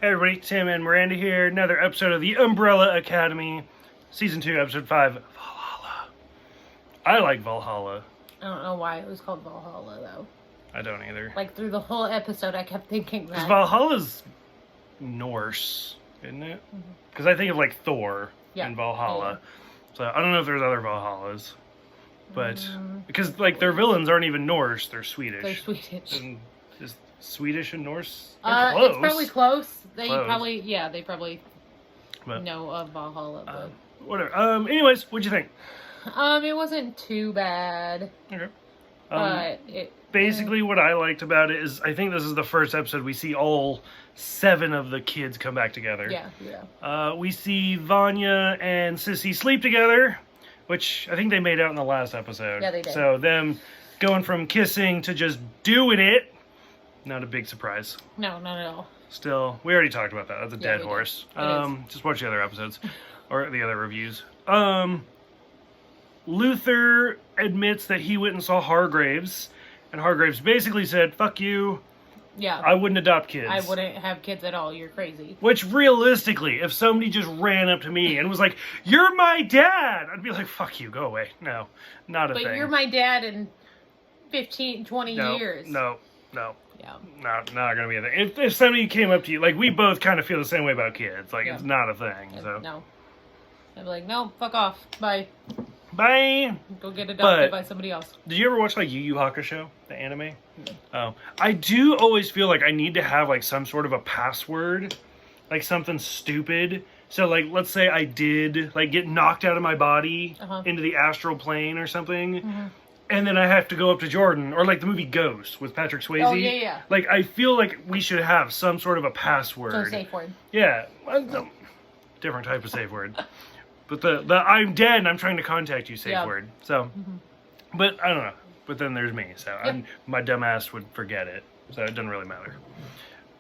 Hey everybody, Tim and Miranda here. Another episode of the Umbrella Academy, Season 2, Episode 5, Valhalla. I like Valhalla. I don't know why it was called Valhalla, though. I don't either. Like, through the whole episode, I kept thinking that. Because Valhalla's Norse, isn't it? Because I think of, like, Thor and Valhalla. Yeah. So, I don't know if there's other Valhallas. But, because, like, their villains aren't even Norse, they're Swedish. They're Swedish. And is Swedish and Norse? They're close. It's probably close. They Close. probably know of Valhalla, but... whatever. Anyways, what'd you think? It wasn't too bad. Okay. But basically what I liked about it is I think this is the first episode we see all 7 of the kids come back together. Yeah. We see Vanya and Sissy sleep together, which I think they made out in the last episode. Yeah, they did. So them going from kissing to just doing it, not a big surprise. No, not at all. Still, we already talked about that. That's a dead horse. Just watch the other episodes or the other reviews. Luther admits that he went and saw Hargraves, and Hargraves basically said, "Fuck you. Yeah. I wouldn't adopt kids. I wouldn't have kids at all. You're crazy." Which, realistically, if somebody just ran up to me and was like, "You're my dad," I'd be like, "Fuck you, go away." No, not a thing. But you're my dad in 15, 20 years. No. Yeah. Not gonna be a thing. If somebody came up to you, like, we both kind of feel the same way about kids. Like, it's not a thing. So no. I'd be like, no, fuck off. Bye. Bye. Go get adopted by somebody else. Did you ever watch, like, Yu Yu Hakusho, the anime? Oh. I do always feel like I need to have, like, some sort of a password. Like, something stupid. So, like, let's say I did, like, get knocked out of my body into the astral plane or something. And then I have to go up to Jordan. Or, like, the movie Ghost with Patrick Swayze. Oh, yeah. Like, I feel like we should have some sort of a password. So, safe word. Yeah. Different type of safe word. But the I'm dead and I'm trying to contact you safe word. So, but I don't know. But then there's me. So my dumb ass would forget it. So it doesn't really matter.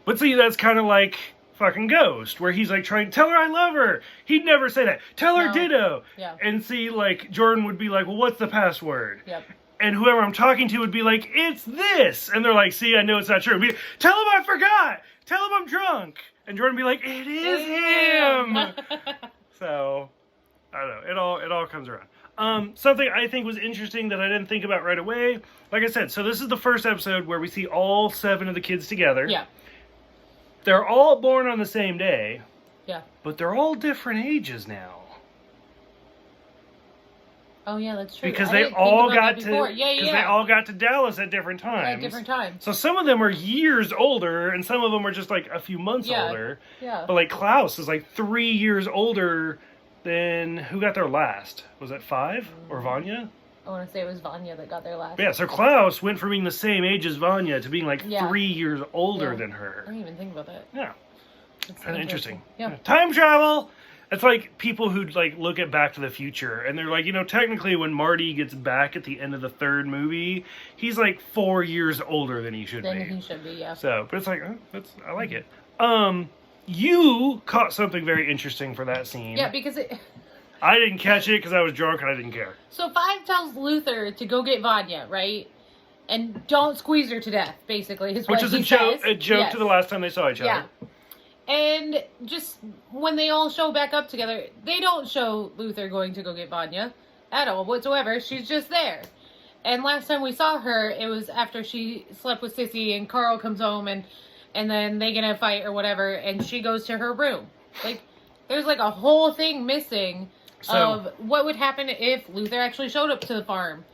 But see, that's kind of like fucking Ghost, where he's like trying to tell her I love her. He'd never say that. Tell her ditto. Yeah. And see, like, Jordan would be like, well, what's the password? Yep. And whoever I'm talking to would be like, it's this. And they're like, see, I know it's not true. Tell him I forgot. Tell him I'm drunk. And Jordan would be like, it is him. So, I don't know. It all comes around. Something I think was interesting that I didn't think about right away. Like I said, so this is the first episode where we see all 7 of the kids together. Yeah. They're all born on the same day. Yeah. But they're all different ages now. Oh yeah, that's true. Because they all got to they all got to Dallas at different times. At different times. So some of them are years older, and some of them are just like a few months older. Yeah. But like Klaus is like 3 years older than who got there last? Was it 5 or Vanya? I want to say it was Vanya that got there last. Yeah. So Klaus went from being the same age as Vanya to being like 3 years older than her. I didn't even think about that. Yeah. Kind of interesting. Yeah. Time travel. It's like people who like look at Back to the Future and they're like, you know, technically when Marty gets back at the end of the 3rd movie, he's like 4 years older than he should be. He should be, yeah. So, but it's like, I like it. You caught something very interesting for that scene. Yeah, because I didn't catch it because I was drunk and I didn't care. So 5 tells Luther to go get Vanya, right? And don't squeeze her to death, basically. Which is a joke to the last time they saw each other. Yeah. And just when they all show back up together, they don't show Luther going to go get Vanya at all whatsoever. She's just there. And last time we saw her, it was after she slept with Sissy and Carl comes home and then they get in a fight or whatever and she goes to her room. Like, there's like a whole thing missing of what would happen if Luther actually showed up to the farm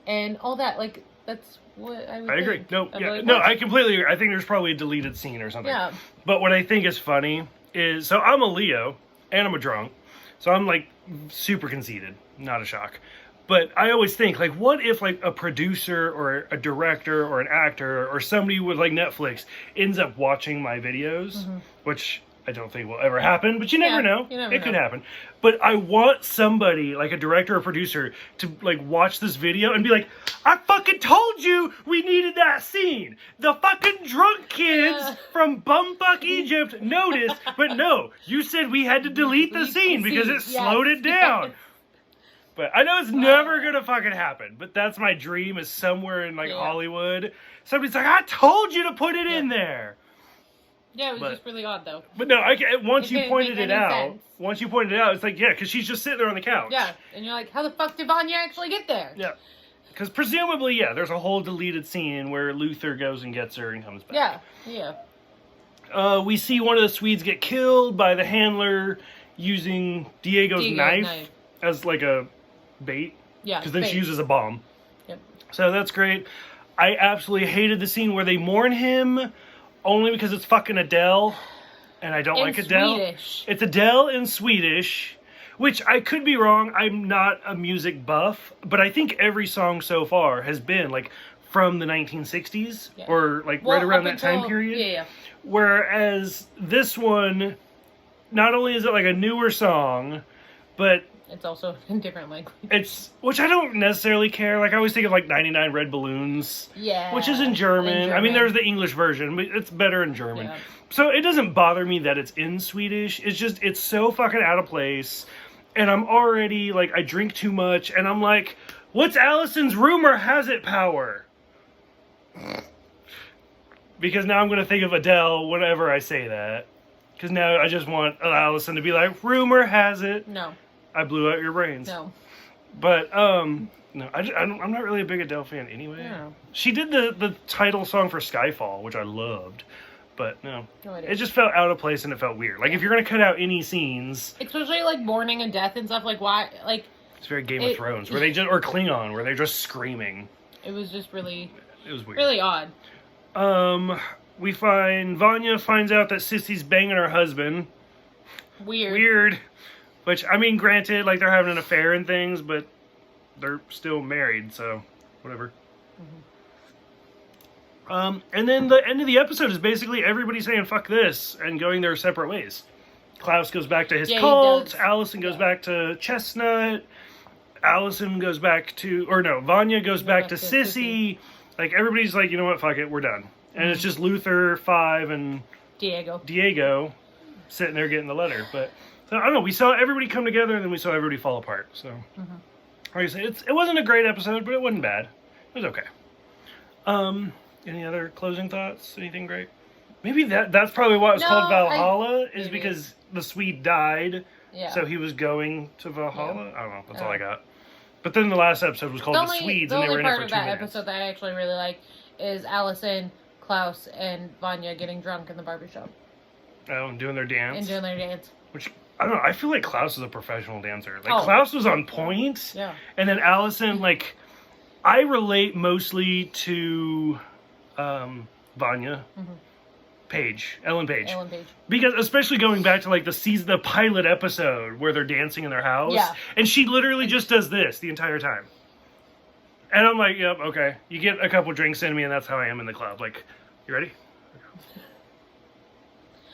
and all that. Like, that's what I would think. Agree. No, I completely agree. I think there's probably a deleted scene or something. Yeah. But what I think is funny is, so I'm a Leo and I'm a drunk. So I'm like super conceited. Not a shock. But I always think, like, what if like a producer or a director or an actor or somebody with like Netflix ends up watching my videos, which I don't think will ever happen, but you never know. It could happen. But I want somebody, like a director or producer, to like watch this video and be like, I fucking told you we needed that scene. The fucking drunk kids from bumfuck Egypt noticed, but no, you said we had to delete the scene because it slowed it down. But I know it's never gonna fucking happen. But that's my dream, is somewhere in like Hollywood, somebody's like, I told you to put it in there. Yeah, it was just really odd, though. But no, once It you didn't pointed make it any out, sense. once you pointed it out, it's like, yeah, because she's just sitting there on the couch. Yeah, and you're like, how the fuck did Vanya actually get there? Yeah. Because presumably, yeah, there's a whole deleted scene where Luther goes and gets her and comes back. Yeah. We see one of the Swedes get killed by the handler using Diego's knife as like a bait. Yeah. Because then bait. she uses a bomb. Yep. So that's great. I absolutely hated the scene where they mourn him only because it's fucking Adele. And I don't like Adele. Swedish. It's Adele in Swedish. Which, I could be wrong, I'm not a music buff, but I think every song so far has been, like, from the 1960s, or, like, right around that time period. Yeah. Whereas this one, not only is it, like, a newer song, but... It's also in different language. Which I don't necessarily care. Like, I always think of, like, 99 Red Balloons. Yeah. Which is in German. I mean, there's the English version, but it's better in German. Yeah. So it doesn't bother me that it's in Swedish. It's just, it's so fucking out of place. And I'm already, like, I drink too much, and I'm like, what's Allison's rumor has it power? Because now I'm going to think of Adele whenever I say that. Because now I just want Allison to be like, rumor has it. No. I blew out your brains. No. But, no, I'm not really a big Adele fan anyway. No. She did the title song for Skyfall, which I loved. But, no. It just felt out of place and it felt weird. Like, if you're going to cut out any scenes... Especially, like, mourning and death and stuff, like, why, like... It's very Game of Thrones, where they just... Or Klingon, where they're just screaming. It was just really... It was weird. Really odd. We find... Vanya finds out that Sissy's banging her husband. Weird. Which, I mean, granted, like, they're having an affair and things, but they're still married, so... Whatever. And then the end of the episode is basically everybody saying "fuck this" and going their separate ways. Klaus goes back to his cult. Allison goes back to Chestnut. Allison goes back to, or no, Vanya goes back to Sissy. Like, everybody's like, you know what, fuck it, we're done. And it's just Luther, Five, and Diego sitting there getting the letter. But so, I don't know. We saw everybody come together, and then we saw everybody fall apart. So, like I said, it wasn't a great episode, but it wasn't bad. It was okay. Any other closing thoughts? Anything great? Maybe that's probably why it was called Valhalla, is because the Swede died, so he was going to Valhalla. I don't know. That's all I got. But then the last episode was called The Swedes, and they were in it for 2 minutes. The only part of that episode that I actually really like is Allison, Klaus, and Vanya getting drunk in the barbershop. Oh, and doing their dance. Which, I don't know, I feel like Klaus is a professional dancer. Like, Klaus was on point. Yeah. And then Allison, like, I relate mostly to... Vanya, Ellen Page. Because, especially going back to, like, the pilot episode where they're dancing in their house. Yeah. And she literally just does this the entire time. And I'm like, yep, okay. You get a couple drinks in me and that's how I am in the club. Like, you ready?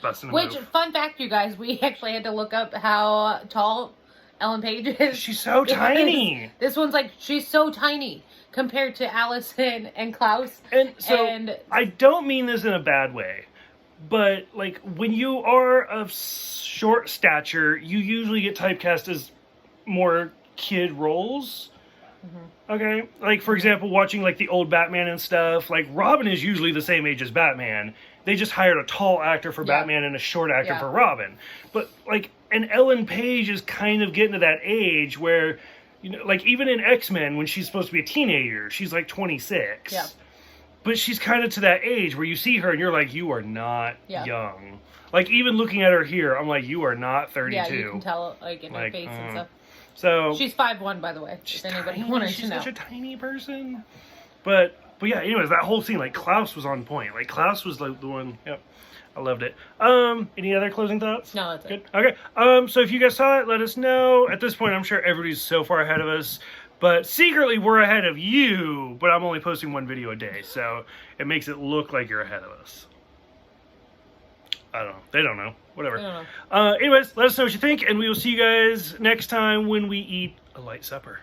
Busting a move. Fun fact, you guys, we actually had to look up how tall Ellen Page is. She's so tiny. This one's like, she's so tiny compared to Allison and Klaus. And so, I don't mean this in a bad way, but, like, when you are of short stature, you usually get typecast as more kid roles. Okay? Like, for example, watching, like, the old Batman and stuff, like, Robin is usually the same age as Batman. They just hired a tall actor for Batman and a short actor for Robin. But, like, and Ellen Page is kind of getting to that age where... You know, like, even in X-Men, when she's supposed to be a teenager, she's, like, 26. Yeah. But she's kind of to that age where you see her and you're like, you are not young. Like, even looking at her here, I'm like, you are not 32. Yeah, you can tell, like, in her face and stuff. So... She's 5'1", by the way. She's anybody wanted to know. She's such a tiny person. But yeah, anyways, that whole scene, like, Klaus was on point. Like, Klaus was, like, the one... Yep. I loved it. Any other closing thoughts? No, that's good. Okay. So if you guys saw it, let us know. At this point, I'm sure everybody's so far ahead of us, but secretly we're ahead of you, but I'm only posting 1 video a day, so it makes it look like you're ahead of us. I don't know. They don't know. Whatever. I don't know. Anyways, let us know what you think, and we will see you guys next time when we eat a light supper.